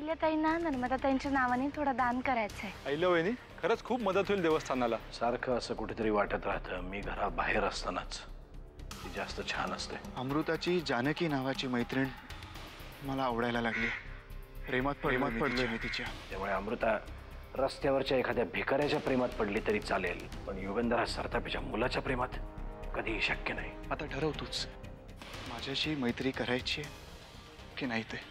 अहिल्याताईंना नर्मदाताईंच्या नावाने थोडं दान करायचंय। अहिल्यावहिनी खरंच खूप मदत होईल देवस्थानाला। सारखं असं कुठेतरी वाटत राहतं मी घराबाहेर असतानाच ती जास्त छान असते। अमृताची जानकी नावाची मैत्रीण मला आवडायला लागली। प्रेमात पडलोय मी तिच्या। त्यामुळे अमृता रस्त्यावरच्या एखाद्या भिकाऱ्याच्या प्रेमात पडली तरी चालेल, पण युगंधर हा सरतापेच्या मुलाच्या प्रेमात कधीही शक्य नाही। आता ठरव तूच, माझ्याशी मैत्री करायची की नाही ते।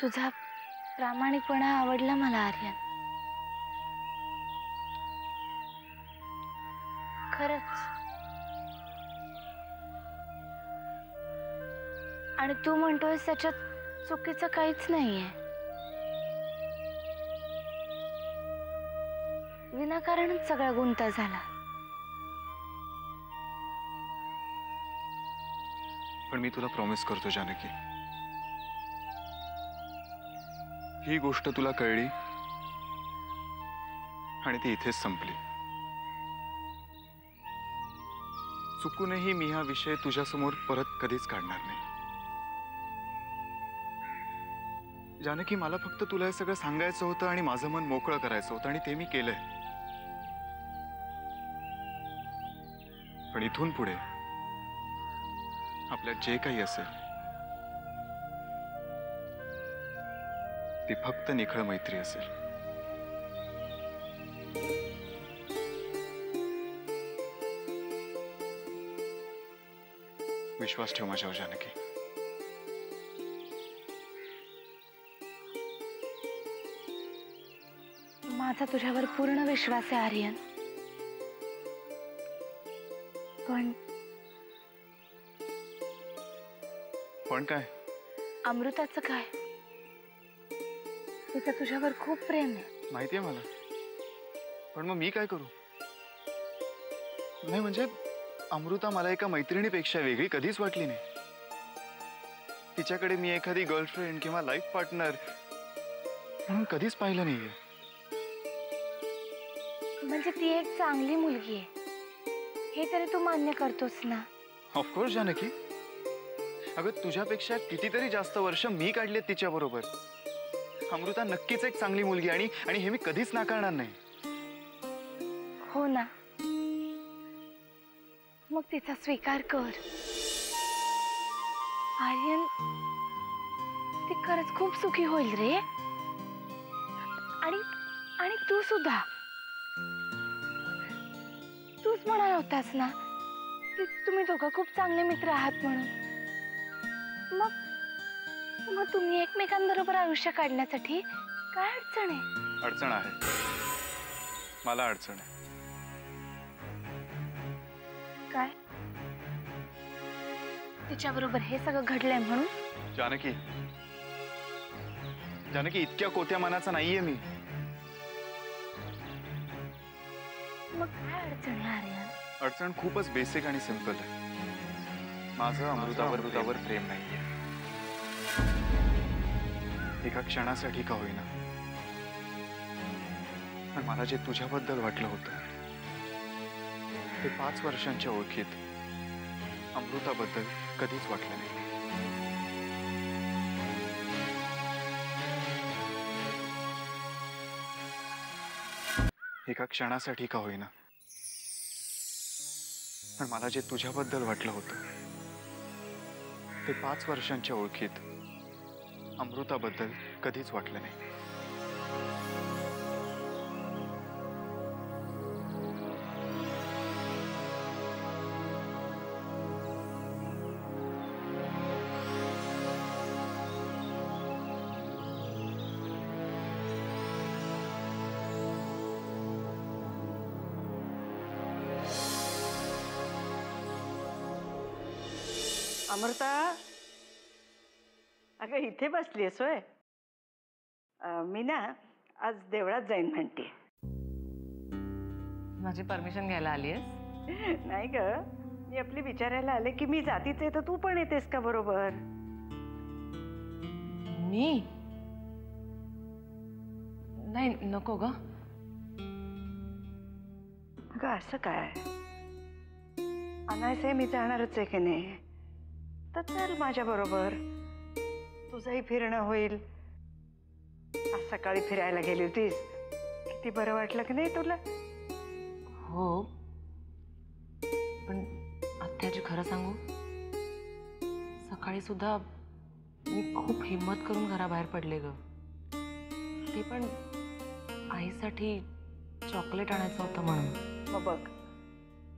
तुझा प्रामाणिकपणा आवडला मला आर्यन, खरंच। आणि तू म्हणतोयस त्याच्यात चुकीचं काहीच नाहीये। विनाकारणच सगळा गुंता झाला। पण मी तुला प्रॉमिस करतो जानकी, ही गोष्ट तुला कळली आणि ती इथेच संपली। चुकूनही मी हा विषय तुझ्यासमोर परत कधीच काढणार नाही। जानकी, मला फक्त तुला हे सगळं सांगायचं होतं आणि माझं मन मोकळं करायचं होतं आणि ते मी केलंय। पण इथून पुढे आपल्यात जे काही असेल ती फक्त निखळ मैत्री असेल। विश्वास ठेव माझ्यावर जानकी। माझा तुझ्यावर पूर्ण विश्वास आहे आर्यन, पण काय? अमृताचं काय? तिचं तुझ्यावर खूप प्रेम आहे। माहितीये मला, पण मग मी काय करू? नाही म्हणजे अमृता मला एका मैत्रिणीपेक्षा वेगळी कधीच वाटली नाही। तिच्याकडे मी एखादी गर्लफ्रेंड किंवा लाईफ पार्टनर म्हणून कधीच पाहिलं नाहीये। म्हणजे ती एक चांगली मुलगी आहे हे तरी तू मान्य करतोस ना? ऑफकोर्स जानकी, अगं तुझ्यापेक्षा कितीतरी जास्त वर्ष मी काढलेत तिच्या बरोबर। अमृता नक्कीच एक चांगली मुलगी आणि हे मी कधीच नाकारणार नाही। हो ना, मग तिचा स्वीकार कर आर्यन। ती खरंच खूप सुखी होईल रे। आणि तू सुद्धा, तूच म्हणाला होतास ना की तुम्ही दोघं खूप चांगले मित्र आहात म्हणून। मग तुम्ही एकमेकांबरोबर आयुष्य काढण्यासाठी काय अडचण आहे? अडचण आहे, मला अडचण आहे। काय? तिच्याबरोबर हे सगळं घडलंय म्हणून? जानकी, इतक्या कोत्या मनाचा नाहीये मी। मग काय अडचण आहे आर्यन? अडचण खूपच बेसिक आणि सिंपल आहे। माझं अमृतावर प्रेम नाहीये। एका क्षणासाठी का होईना, पण मला जे तुझ्याबद्दल वाटलं होतं ते 5 वर्षांच्या ओळखीत अमृताबद्दल कधीच वाटलं नाही। एका क्षणासाठी का होईना, पण मला जे तुझ्याबद्दल वाटलं होतं ते 5 वर्षांच्या ओळखीत अमृताबद्दल कधीच वाटलं नाही। अमृता, अगं इथे बसलीस होय? मी ना आज देवळात जाईन म्हणते। माझी परमिशन घ्यायला आलीयस? नाही ग, मी आपली विचारायला आले की मी जातीच आहे तर तू पण येतेस का बरोबर? मी नाही, नको ग। अगं असं काय अनायसे मी जाणारच आहे की नाही, तर चल माझ्या बरोबर, तुझंही फिरणं होईल. आज सकाळी फिरायला गेली होतीस, किती बरं वाटलं की नाही तुला? हो, पण आत्याजी खरं सांगू, सकाळी सुद्धा मी खूप हिम्मत करून घराबाहेर पडले ग. ते पण आईसाठी चॉकलेट आणायचं होतं म्हणून. मग बघ,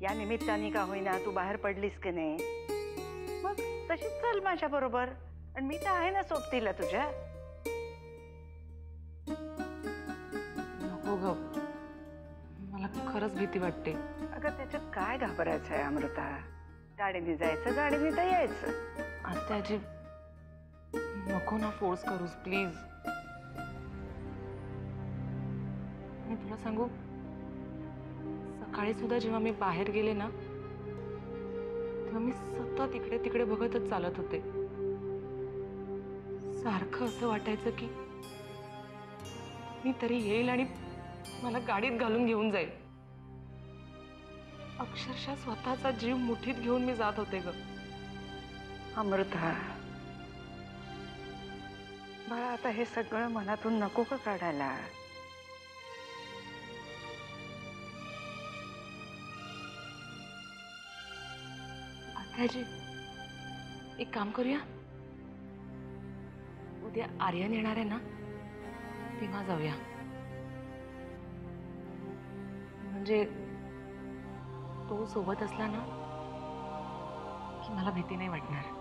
या निमित्ताने का होईना तू बाहेर पडलीस की नाही, मग तशीच चल माझ्या बरोबर, आणि मी तर आहे ना सोबतीला तुझ्या. नको ग, मला खरंच भीती वाटते. अगं त्याच्यात काय घाबरायचं आहे अमृता, गाडीने जायचं, गाडीने तर यायचं. आत्याजी नको ना फोर्स करूस प्लीज. मी तुला सांगू, सकाळी सुद्धा जेव्हा मी बाहेर गेले ना, तेव्हा मी सतत इकडे तिकडे बघतच चालत होते. सारखं असं वाटायचं की मी तरी येईल आणि मला गाडीत घालून घेऊन जाईल. अक्षरशः स्वतःचा जीव मुठीत घेऊन मी जात होते ग. अमृता बाळा, आता हे सगळं मनातून नको का काढायला? आत्याजी, एक काम करूया, उद्या आर्यन येणार आहे ना, तेव्हा जाऊया. म्हणजे तो सोबत असला ना की मला भीती नाही वाटणार.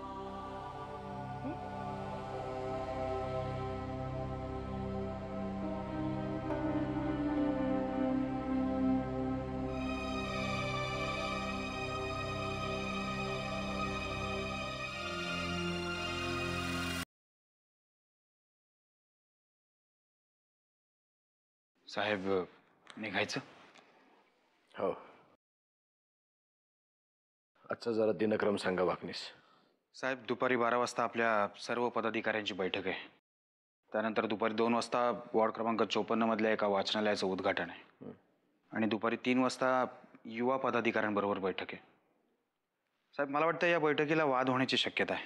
साहेब, निघायचं? हो. आजचा जरा दिनक्रम सांगा वाकनीस. साहेब, दुपारी 12 वाजता आपल्या सर्व पदाधिकाऱ्यांची बैठक आहे. त्यानंतर दुपारी 2 वाजता वॉर्ड क्रमांक 54 मधल्या एका वाचनालयाचं उद्घाटन आहे. आणि दुपारी 3 वाजता युवा पदाधिकाऱ्यांबरोबर बैठक आहे. साहेब, मला वाटतं या बैठकीला वाद होण्याची शक्यता आहे.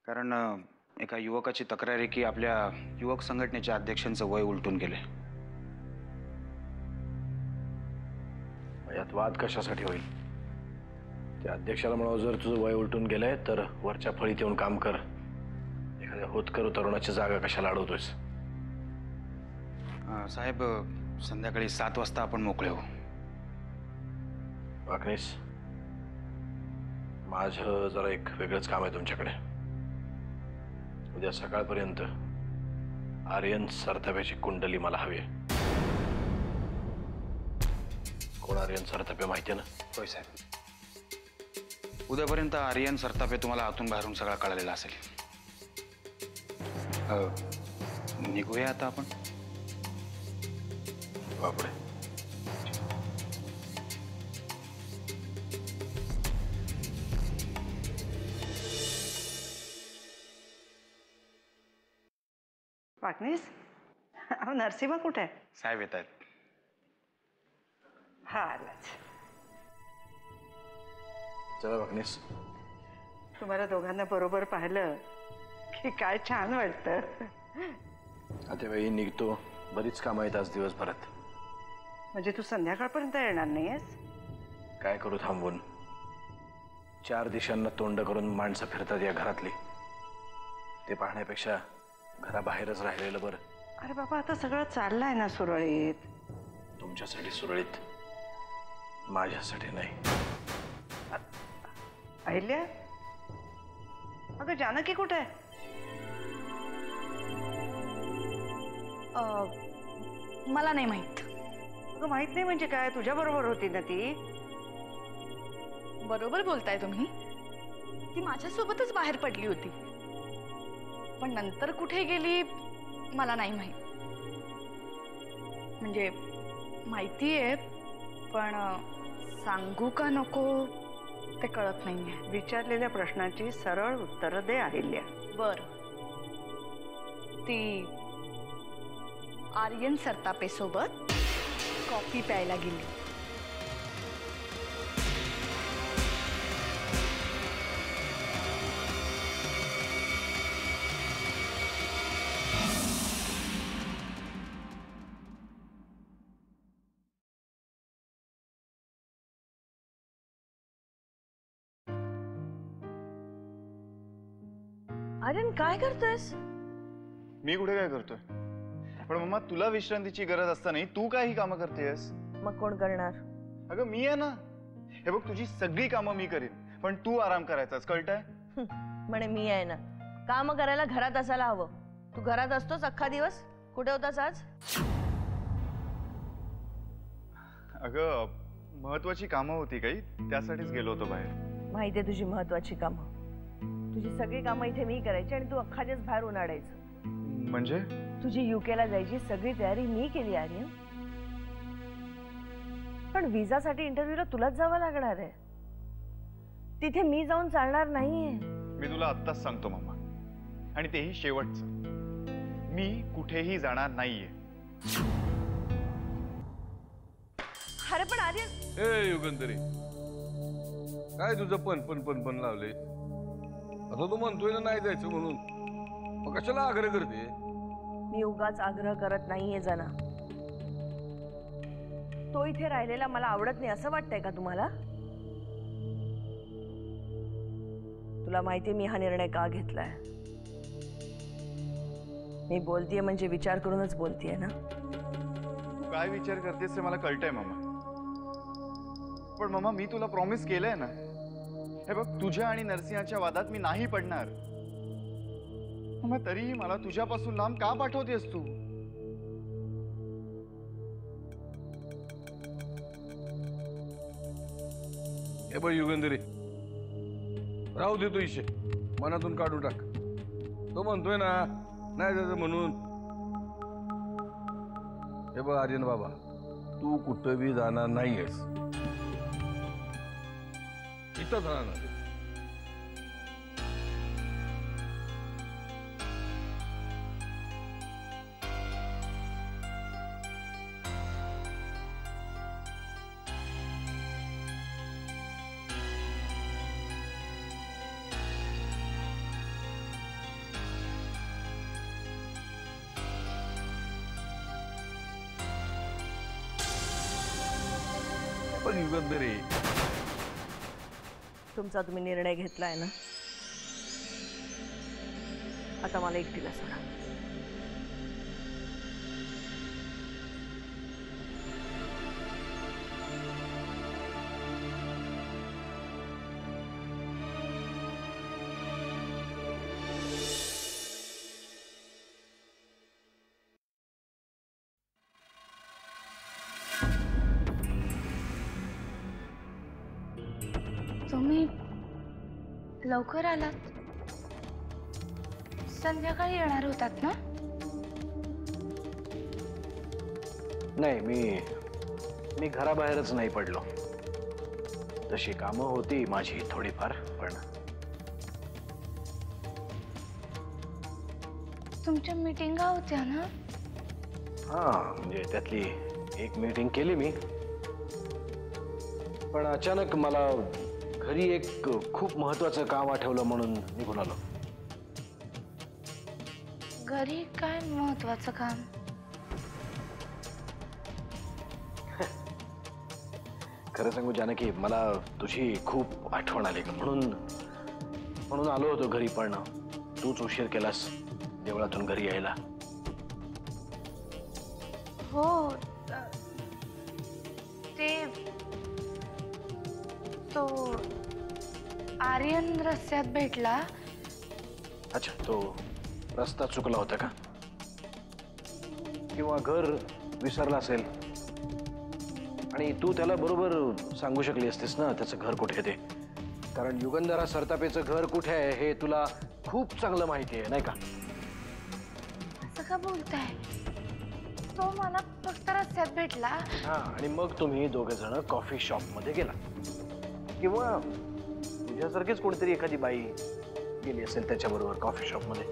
कारण एका युवकाची तक्रार आहे की आपल्या युवक संघटनेच्या अध्यक्षांचं वय उलटून गेले. यात वाद कशासाठी होईल? त्या अध्यक्षाला म्हणावं, जर तुझं वय उलटून गेलंय तर वरच्या फळीत येऊन काम कर. एखाद्या होतकरू तरुणाची जागा कशाला अडवतोयस? साहेब, संध्याकाळी 7 वाजता आपण मोकळे हो. वाकनीस, माझं जरा एक वेगळंच काम आहे तुमच्याकडे. उद्या सकाळपर्यंत आर्यन सरताप्याची कुंडली मला हवी आहे. कोण आर्यन सरतापे माहिती आहे ना? होय साहेब. उद्यापर्यंत आर्यन सरतापे तुम्हाला आतून बाहेरून सगळा कळलेला असेल. निघूया आता आपण. बापरे. वाकनीस, अहो नरसिंहा कुठे आहे? साहेब येत आहेत. हा आलाच. चला वाकनीस. तुम्हाला दोघांना बरोबर पाहिलं की काय छान वाटतं. आता वेळी निघतो, बरीच कामं आहेत आज दिवसभरात. म्हणजे तू संध्याकाळपर्यंत येणार नाहीयेस? काय करू थांबून? 4 दिशांना तोंड करून माणसं फिरतात या घरातली. ते पाहण्यापेक्षा घराबाहेरच राहिलेलं बरं. अरे बाबा, आता सगळं चाललंय ना सुरळीत. तुमच्यासाठी सुरळीत, माझ्यासाठी नाही. अहिल्या, अगं जानकी कुठे आहे? मला नाही माहित. अगं माहित नाही म्हणजे काय? तुझ्या बरोबर होती ना ती. बरोबर बोलताय तुम्ही. ती माझ्यासोबतच बाहेर पडली होती, पण नंतर कुठे गेली मला नाही माहित. म्हणजे माहिती आहे, पण सांगू का नको ते कळत नाहीये. विचारलेल्या प्रश्नाची सरळ उत्तरं दे अहिल्या. बर, ती आर्यन सरतापे सोबत कॉफी प्यायला गेली. आर्यन काय करतोयस? मी कुठे काय करतोय? पण मम्मा तुला विश्रांतीची गरज असताना तू काय ही कामं करतेस? मग कोण करणार? अगं मी आहे ना. हे बघ तुझी सगळी कामं मी करीन, पण तू आराम करायचास, कळतंय? म्हणे मी आहे ना, काम करायला घरात असायला हवं. तू घरात असतोस अख्खा दिवस? कुठे होतास आज? अगं महत्वाची कामं होती काही, त्यासाठीच गेलो होतो बाहेर. माहितीये तुझी महत्वाची कामं. तुझी सगळी कामं इथे मी करायची आणि तू अख्खा दिवस बाहेर उन्हाळायचं. म्हणजे तुझी युकेला जायची सगळी तयारी मी केली आर्यन. पण विजासाठी इंटरव्ह्यूला तुलाच जावं लागणार आहे. तिथे मी जाऊन चालणार नाहीये. मी तुला आत्ताच सांगतो मम्मा, आणि तेही शेवटचं. मी कुठेही जाणार नाहीये. अरे पण आर्यन, ए युगंधरी, काय तुझं पण लावले? आता तू म्हणतोय ना नाही जायचं म्हणून, मग कशाला आग्रह करते? मी उगाच आग्रह करत नाहीये जना. तो इथे राहिलेला मला आवडत नाही असं वाटतंय का तुम्हाला? तुला माहितीये मी हा निर्णय का घेतलाय? मी बोलतेय म्हणजे विचार करूनच बोलतेय ना. तू काय विचार करतेस ते मला कळतंय मम्मा. पण मम्मा मी तुला प्रॉमिस केलंय ना. हे बघ तुझ्या आणि नरसिंहाच्या वादात मी नाही पडणार. मग तरीही मला तुझ्यापासून लांब का पाठवतेस तू? हे बघ युगंधरी, राहू दे तो इशे, मनातून काढून टाक. तो म्हणतोय ना नाही जायचं म्हणून. हे बघ आर्यन बाबा, तू कुठं बी जाणार नाहीयेस, इथंच राहणार. पण युगंधरी, तुमचा तुम्ही निर्णय घेतलाय ना, आता मला एकटीला सोडा. तुम्ही लवकर आलात? संध्याकाळी येणार होतात ना? नाही, मी घराबाहेरच नाही पडलो. तशी कामं होती माझी थोडीफार, पण तुमच्या मीटिंगा होत्या ना? हा, म्हणजे त्यातली एक मीटिंग केली मी. पण अचानक मला घरी एक खूप महत्वाचं काम आठवलं म्हणून निघून आलो. घरी काय महत्वाचं काम? खरं सांगू जानकी, मला तुझी खूप आठवण आली, म्हणून आलो होतो घरी. पण तूच उशीर केलास देवळातून घरी यायला. हो, तो आर्यन रस्त्यात भेटला. अच्छा, तो रस्ता चुकला होता का? किंवा घर विसरला असेल, आणि तू त्याला बरोबर सांगू शकली असतीस ना त्याचं घर कुठे आहे ते. कारण युगंधरा सरतापेचं घर कुठे आहे हे तुला खूप चांगलं माहिती आहे, नाही का? असं का बोलताय? तो मला फक्त रस्त्यात भेटला. हा, आणि मग तुम्ही दोघे जण कॉफी शॉप मध्ये गेला, किंवा तुझ्यासारखीच कोणतरी एखादी बाई गेली असेल त्याच्याबरोबर कॉफी शॉप मध्ये.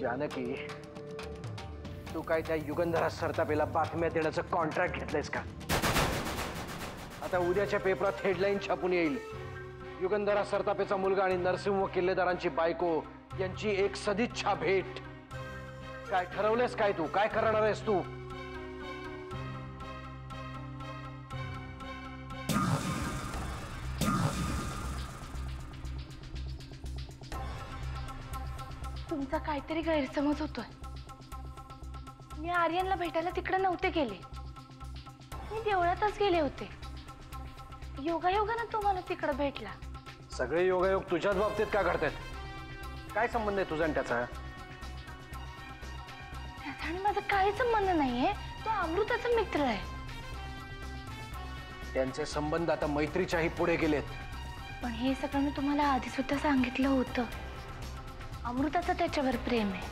जानकी, तू काय त्या युगंधरा सरतापेला बातम्या देण्याचं कॉन्ट्रॅक्ट घेतलंयस का? आता उद्याच्या पेपरात हेडलाईन छापून येईल, युगंधरा सरतापेचा मुलगा आणि नरसिंह किल्लेदारांची बायको यांची एक सदिच्छा भेट. काय ठरवलंयस काय तू? काय करणार आहेस तू? तुमचा काहीतरी गैरसमज होतोय. मी आर्यनला भेटायला तिकडे नव्हते गेले. मी देवळातच गेले होते. योगायोगानं तो मला तिकडे भेटला. सगळे योगायोग तुझ्याच बाबतीत का घडतात? काय संबंध आहे तुझा आणि त्याचा? त्याचा आणि माझा काही संबंध नाहीये. तो अमृताचा मित्र आहे. त्यांचे संबंध आता मैत्रीच्याही पुढे गेलेत. पण हे सगळं मी तुम्हाला आधी सुद्धा सांगितलं होतं. अमृताचं त्याच्यावर प्रेम आहे,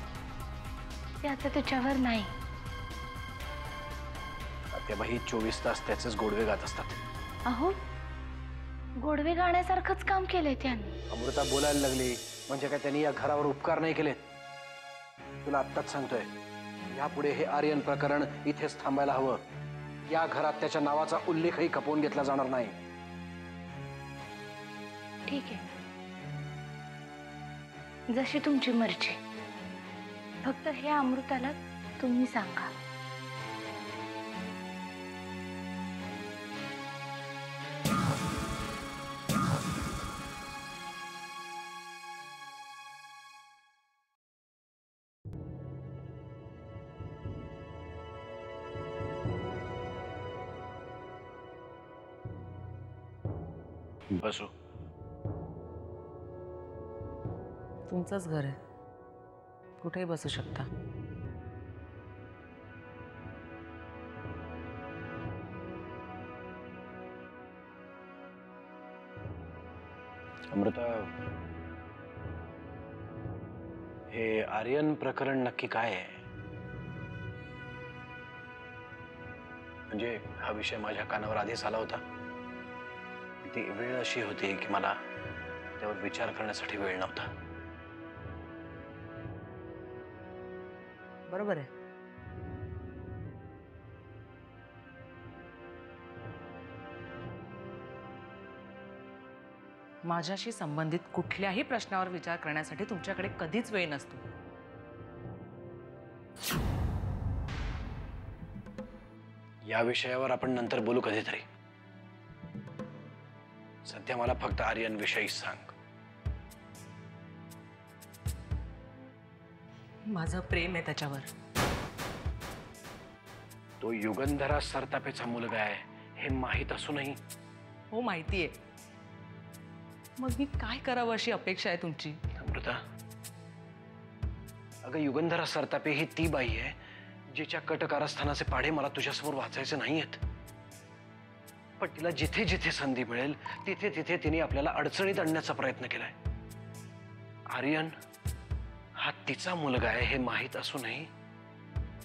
त्याचं त्याच्यावर नाही. तेव्हाही 24 तास त्याचेच गोडवे गात असतात. अहो, गोडवे गाण्यासारखंच काम केलंय त्यांनी. अमृता बोलायला लागली म्हणजे काय त्यांनी या घरावर उपकार नाही केलेत? तुला आत्ताच सांगतोय, यापुढे हे आर्यन प्रकरण इथेच थांबायला हवं. या घरात त्याच्या नावाचा उल्लेखही खपवून घेतला जाणार नाही. ठीक आहे, जशी तुमची मर्जी. फक्त हे अमृताला तुम्ही सांगा. बसू. तुमचंच घर आहे, कुठेही बसू शकता. अमृता, हे आर्यन प्रकरण नक्की काय आहे? म्हणजे हा विषय माझ्या कानावर आधीच आला होता. ती वेळ अशी होती की मला त्यावर विचार करण्यासाठी वेळ नव्हता. बरोबर आहे. माझ्याशी संबंधित कुठल्याही प्रश्नावर विचार करण्यासाठी तुमच्याकडे कधीच वेळ नसतो. या विषयावर आपण नंतर बोलू कधीतरी. सध्या मला फक्त आर्यन विषयी सांग. माझं प्रेम आहे त्याच्यावर. तो युगंधरा सरतापेचा मुलगा आहे हे माहीत असूनही? हो, माहितीये. मग मी काय करावं अशी अपेक्षा आहे तुमची? अमृता, अगं युगंधरा सरतापे ही ती बाई आहे जिच्या कटकारस्थानाचे पाढे मला तुझ्यासमोर वाचायचे नाहीयेत. पण तिला जिथे जिथे संधी मिळेल तिथे तिथे तिने आपल्याला अडचणीत आणण्याचा प्रयत्न केलाय. आर्यन हा तिचा मुलगा आहे हे माहीत असूनही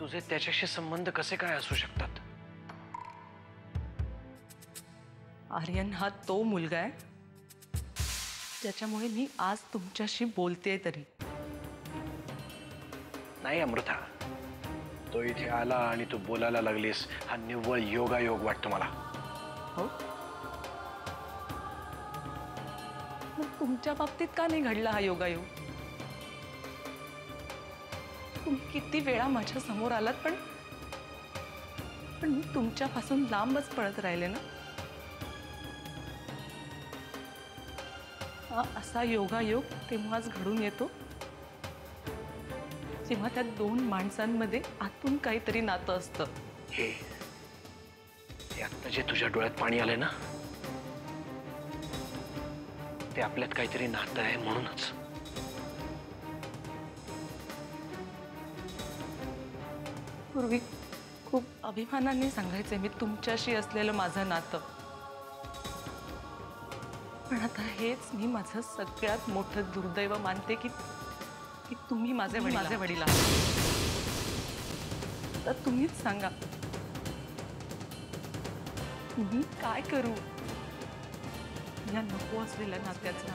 तुझे त्याच्याशी संबंध कसे काय असू शकतात? आर्यन हा तो मुलगा आहे ज्याच्यामुळे मी आज तुमच्याशी बोलतेय. तरी नाही अमृता, तो इथे आला आणि तू बोलायला लागलीस हा निव्वळ योगायोग वाटतो मला. हो, मग तुमच्या बाबतीत का नाही घडला हा योगायोग? तुम्ही किती वेळा माझ्या समोर आलात पण मी तुमच्यापासून लांबच पळत राहिले ना. हा असा योगायोग तेव्हाच घडून येतो जेव्हा त्या दोन माणसांमध्ये आतून काहीतरी नातं असतं. हे आता जे तुझ्या डोळ्यात पाणी आलंय ना, ते आपल्यात काहीतरी नातं आहे म्हणूनच. पूर्वी खूप अभिमानाने सांगायचे मी तुमच्याशी असलेलं माझं नातं. पण आता हेच मी माझं सगळ्यात मोठं दुर्दैव मानते की तुम्ही माझे वडील आहात. तर तुम्हीच सांगा, मी काय करू या नको असलेल्या नात्याचं.